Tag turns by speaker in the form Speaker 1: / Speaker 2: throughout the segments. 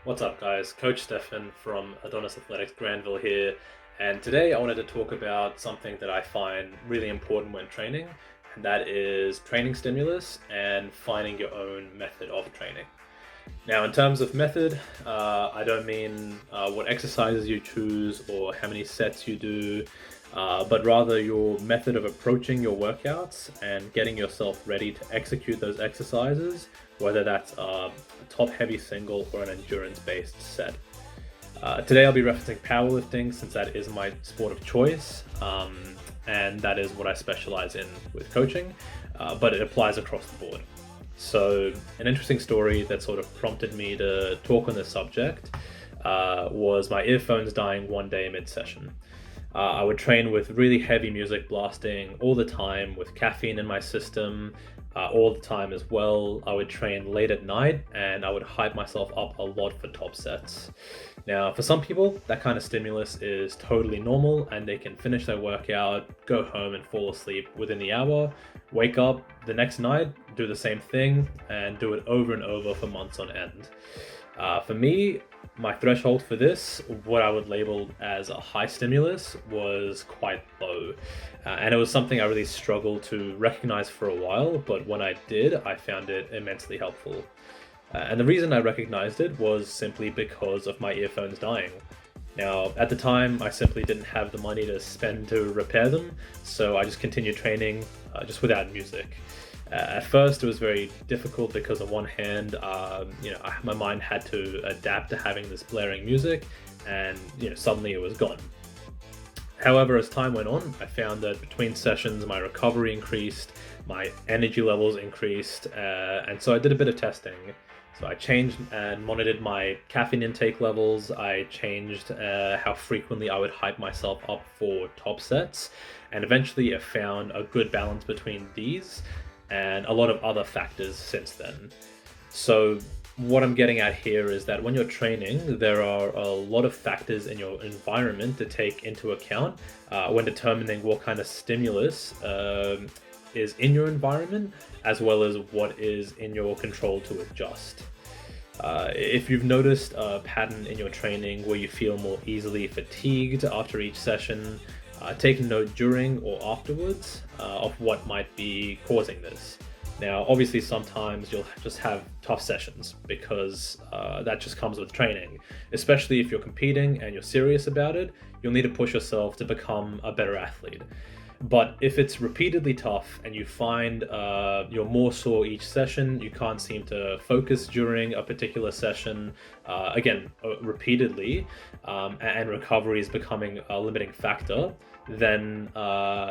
Speaker 1: What's up, guys? Coach Stefan from Adonis Athletics Granville here, and today I wanted to talk about something that I find really important when training, and that is training stimulus and finding your own method of training. Now, in terms of method, I don't mean what exercises you choose or how many sets you do, but rather your method of approaching your workouts and getting yourself ready to execute those exercises, whether that's a top heavy single or an endurance based set. Today I'll be referencing powerlifting since that is my sport of choice, and that is what I specialize in with coaching, but it applies across the board. So an interesting story that sort of prompted me to talk on this subject was my earphones dying one day mid-session. I would train with really heavy music blasting all the time with caffeine in my system all the time as well. I would train late at night and I would hype myself up a lot for top sets. Now, for some people, that kind of stimulus is totally normal and they can finish their workout, go home and fall asleep within the hour, wake up the next night, do the same thing, and do it over and over for months on end. For me, my threshold for this, what I would label as a high stimulus, was quite low. And it was something I really struggled to recognize for a while, but when I did, I found it immensely helpful. And the reason I recognized it was simply because of my earphones dying. Now, at the time, I simply didn't have the money to spend to repair them, so I just continued training just without music. At first, it was very difficult because on one hand, my mind had to adapt to having this blaring music, and suddenly it was gone. However, as time went on, I found that between sessions, my recovery increased, my energy levels increased, and so I did a bit of testing. So I changed and monitored my caffeine intake levels. I changed how frequently I would hype myself up for top sets, and eventually I found a good balance between these and a lot of other factors since then. So what I'm getting at here is that when you're training, there are a lot of factors in your environment to take into account when determining what kind of stimulus is in your environment, as well as what is in your control to adjust. If you've noticed a pattern in your training where you feel more easily fatigued after each session, take a note during or afterwards of what might be causing this. Now, obviously, sometimes you'll just have tough sessions because that just comes with training. Especially if you're competing and you're serious about it, you'll need to push yourself to become a better athlete. But if it's repeatedly tough and you find you're more sore each session, you can't seem to focus during a particular session, repeatedly, and recovery is becoming a limiting factor, then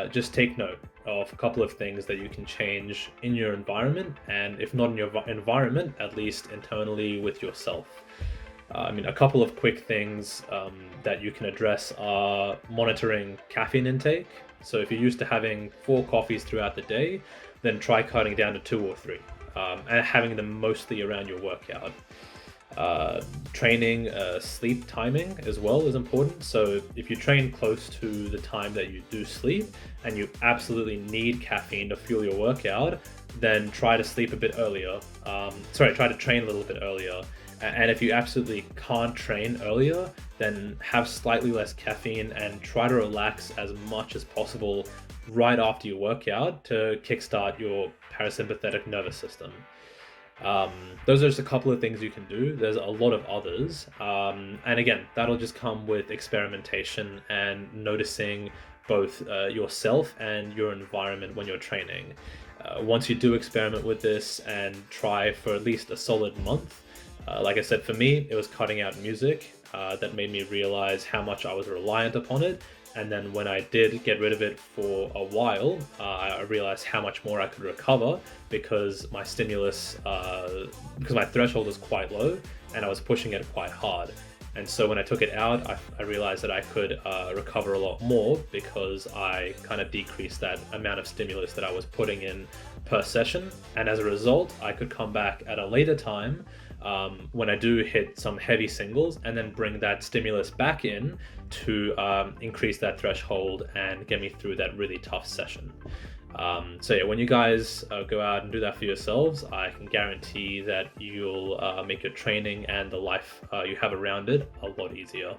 Speaker 1: just take note of a couple of things that you can change in your environment, and if not in your environment, at least internally with yourself. A couple of quick things that you can address are monitoring caffeine intake. So if you're used to having 4 coffees throughout the day, then try cutting down to 2 or 3, and having them mostly around your workout. Training sleep timing as well is important. So if you train close to the time that you do sleep and you absolutely need caffeine to fuel your workout, then try to sleep a bit earlier. Try to train a little bit earlier. And if you absolutely can't train earlier, then have slightly less caffeine and try to relax as much as possible right after your workout to kickstart your parasympathetic nervous system. Those are just a couple of things you can do. There's a lot of others. And again, that'll just come with experimentation and noticing both yourself and your environment when you're training. Once you do experiment with this and try for at least a solid month, like I said, for me, it was cutting out music that made me realize how much I was reliant upon it. And then when I did get rid of it for a while, I realized how much more I could recover because my stimulus, because my threshold was quite low and I was pushing it quite hard. And so when I took it out, I realized that I could recover a lot more because I kind of decreased that amount of stimulus that I was putting in per session. And as a result, I could come back at a later time when I do hit some heavy singles and then bring that stimulus back in to increase that threshold and get me through that really tough session. So yeah, when you guys go out and do that for yourselves, I can guarantee that you'll make your training and the life you have around it a lot easier.